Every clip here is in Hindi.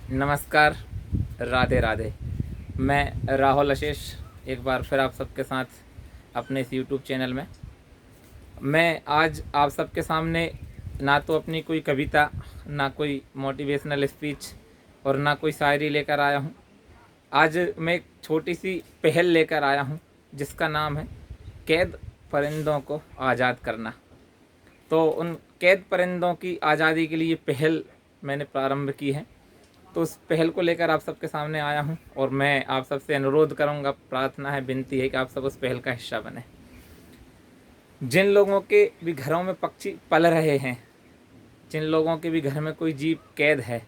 नमस्कार, राधे राधे। मैं राहुल आशीष एक बार फिर आप सबके साथ अपने इस यूट्यूब चैनल में। मैं आज आप सबके सामने ना तो अपनी कोई कविता, ना कोई मोटिवेशनल स्पीच और ना कोई शायरी लेकर आया हूँ। आज मैं एक छोटी सी पहल लेकर आया हूँ जिसका नाम है कैद परिंदों को आज़ाद करना। तो उन कैद परिंदों की आज़ादी के लिए पहल मैंने प्रारंभ की है। तो उस पहल को लेकर आप सबके सामने आया हूँ और मैं आप सबसे अनुरोध करूँगा, प्रार्थना है, विनती है कि आप सब उस पहल का हिस्सा बने। जिन लोगों के भी घरों में पक्षी पल रहे हैं, जिन लोगों के भी घर में कोई जीव कैद है,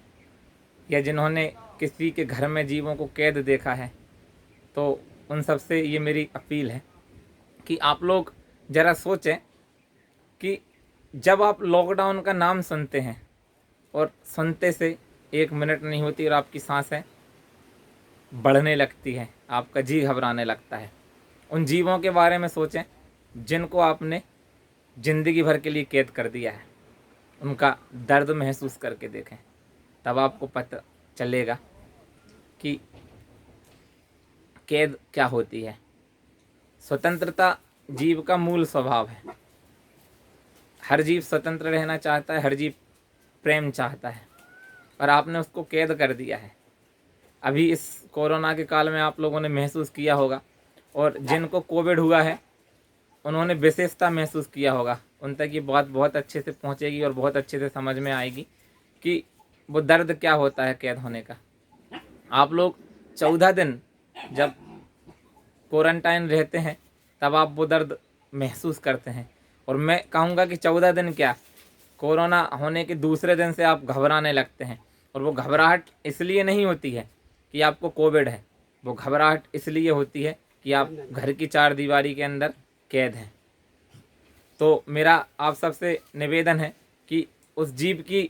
या जिन्होंने किसी के घर में जीवों को कैद देखा है, तो उन सब से ये मेरी अपील है कि आप लोग ज़रा सोचें कि जब आप लॉकडाउन का नाम सुनते हैं और सुनते से 1 मिनट नहीं होती और आपकी सांसें बढ़ने लगती हैं, आपका जी घबराने लगता है, उन जीवों के बारे में सोचें जिनको आपने ज़िंदगी भर के लिए कैद कर दिया है। उनका दर्द महसूस करके देखें, तब आपको पता चलेगा कि कैद क्या होती है। स्वतंत्रता जीव का मूल स्वभाव है। हर जीव स्वतंत्र रहना चाहता है, हर जीव प्रेम चाहता है, और आपने उसको कैद कर दिया है। अभी इस कोरोना के काल में आप लोगों ने महसूस किया होगा, और जिनको कोविड हुआ है उन्होंने विशेषता महसूस किया होगा। उन तक ये बात बहुत अच्छे से पहुंचेगी और बहुत अच्छे से समझ में आएगी कि वो दर्द क्या होता है कैद होने का। आप लोग 14 दिन जब क्वारंटाइन रहते हैं तब आप वो दर्द महसूस करते हैं, और मैं कहूँगा कि 14 दिन क्या, कोरोना होने के दूसरे दिन से आप घबराने लगते हैं। और वो घबराहट इसलिए नहीं होती है कि आपको कोविड है, वो घबराहट इसलिए होती है कि आप घर की 4 दीवारी के अंदर कैद हैं। तो मेरा आप सबसे निवेदन है कि उस जीव की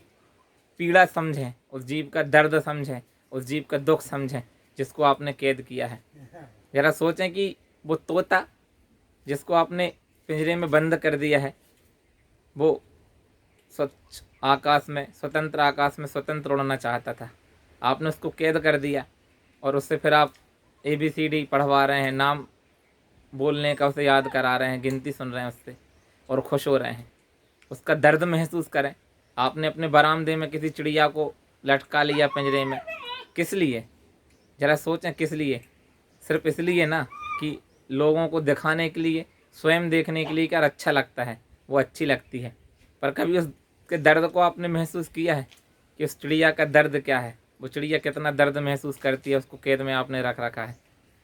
पीड़ा समझें, उस जीव का दर्द समझें, उस जीव का दुख समझें जिसको आपने कैद किया है। ज़रा सोचें कि वो तोता जिसको आपने पिंजरे में बंद कर दिया है, वो स्वच्छ आकाश में, स्वतंत्र आकाश में स्वतंत्र उड़ना चाहता था, आपने उसको कैद कर दिया और उससे फिर आप ABCD पढ़वा रहे हैं, नाम बोलने का उसे याद करा रहे हैं, गिनती सुन रहे हैं उससे और खुश हो रहे हैं। उसका दर्द महसूस करें। आपने अपने बरामदे में किसी चिड़िया को लटका लिया पिंजरे में, किस लिए? ज़रा सोचें किस लिए? सिर्फ इसलिए ना कि लोगों को दिखाने के लिए, स्वयं देखने के लिए क्या अच्छा लगता है, वो अच्छी लगती है। पर कभी उसके दर्द को आपने महसूस किया है कि उस चिड़िया का दर्द क्या है? वो चिड़िया कितना दर्द महसूस करती है, उसको कैद में आपने रख रखा है।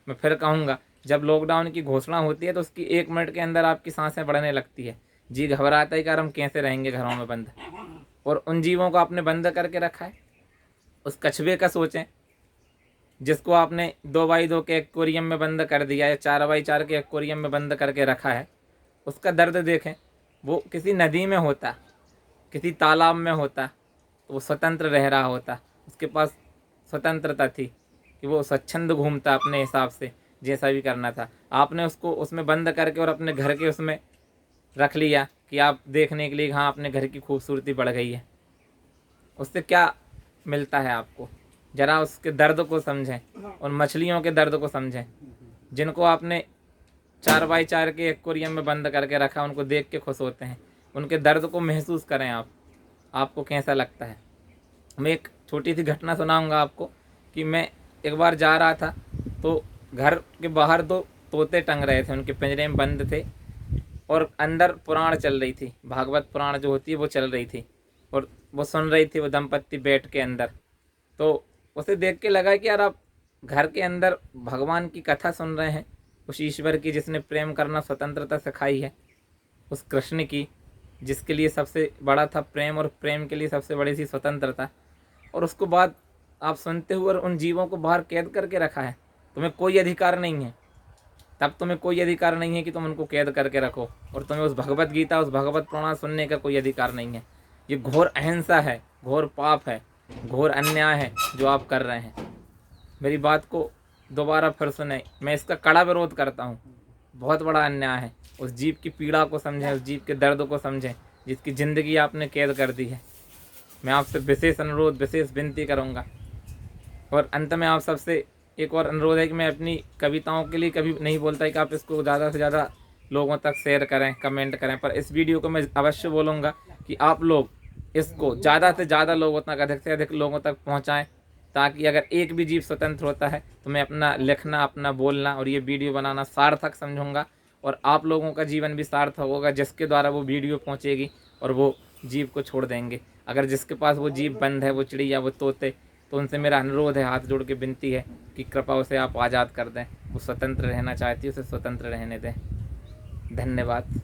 मैं फिर कहूँगा, जब लॉकडाउन की घोषणा होती है तो उसकी 1 मिनट के अंदर आपकी सांसें बढ़ने लगती है, जी घबराता है कि यार हम कैसे रहेंगे घरों में बंद, और उन जीवों को आपने बंद करके रखा है। उस कछुए का सोचें जिसको आपने 2x2 के एक्वेरियम में बंद कर दिया है, 4x4 के एक्वेरियम में बंद करके रखा है। उसका दर्द देखें। वो किसी नदी में होता, किसी तालाब में होता तो वो स्वतंत्र रह रहा होता, उसके पास स्वतंत्रता थी कि वो स्वच्छंद घूमता अपने हिसाब से, जैसा भी करना था। आपने उसको उसमें बंद करके और अपने घर के उसमें रख लिया कि आप देखने के लिए, हाँ अपने घर की खूबसूरती बढ़ गई है। उससे क्या मिलता है आपको? ज़रा उसके दर्द को समझें, और मछलियों के दर्द को समझें जिनको आपने 4x4 के एक्वेरियम में बंद करके रखा। उनको देख के खुश होते हैं, उनके दर्द को महसूस करें आप, आपको कैसा लगता है। मैं एक छोटी सी घटना सुनाऊंगा आपको कि मैं एक बार जा रहा था तो घर के बाहर 2 तोते टंग रहे थे, उनके पिंजरे में बंद थे, और अंदर पुराण चल रही थी, भागवत पुराण जो होती है वो चल रही थी, और वो सुन रही थी वो दंपत्ति बैठ के अंदर। तो उसे देख के लगा कि यार आप घर के अंदर भगवान की कथा सुन रहे हैं, उस ईश्वर की जिसने प्रेम करना स्वतंत्रता सिखाई है, उस कृष्ण की जिसके लिए सबसे बड़ा था प्रेम, और प्रेम के लिए सबसे बड़ी थी स्वतंत्रता, और उसको बाद आप सुनते हुए और उन जीवों को बाहर कैद करके रखा है। तुम्हें कोई अधिकार नहीं है, तब तुम्हें कोई अधिकार नहीं है कि तुम उनको कैद करके रखो, और तुम्हें उस भगवत गीता, उस भगवत पुराण सुनने का कोई अधिकार नहीं है। ये घोर अहिंसा है, घोर पाप है, घोर अन्याय है जो आप कर रहे हैं। मेरी बात को दोबारा फिर सुने, मैं इसका कड़ा विरोध करता हूँ। बहुत बड़ा अन्याय है। उस जीव की पीड़ा को समझें, उस जीव के दर्द को समझें जिसकी ज़िंदगी आपने कैद कर दी है। मैं आपसे विशेष अनुरोध, विशेष विनती करूँगा और अंत में आप सबसे एक और अनुरोध है कि मैं अपनी कविताओं के लिए कभी नहीं बोलता कि आप इसको ज़्यादा से ज़्यादा लोगों तक शेयर करें, कमेंट करें, पर इस वीडियो को मैं अवश्य बोलूँगा कि आप लोग इसको ज़्यादा से ज़्यादा लोगों तक, अधिक से अधिक लोगों तक पहुँचाएँ, ताकि अगर एक भी जीव स्वतंत्र होता है तो मैं अपना लिखना, अपना बोलना और ये वीडियो बनाना सार्थक समझूंगा, और आप लोगों का जीवन भी सार्थक होगा जिसके द्वारा वो वीडियो पहुंचेगी और वो जीव को छोड़ देंगे। अगर जिसके पास वो जीव बंद है, वो चिड़िया, वो तोते, तो उनसे मेरा अनुरोध है, हाथ जोड़ के विनती है कि कृपा उसे आप आज़ाद कर दें। वो स्वतंत्र रहना चाहती है, उसे स्वतंत्र रहने दें। धन्यवाद।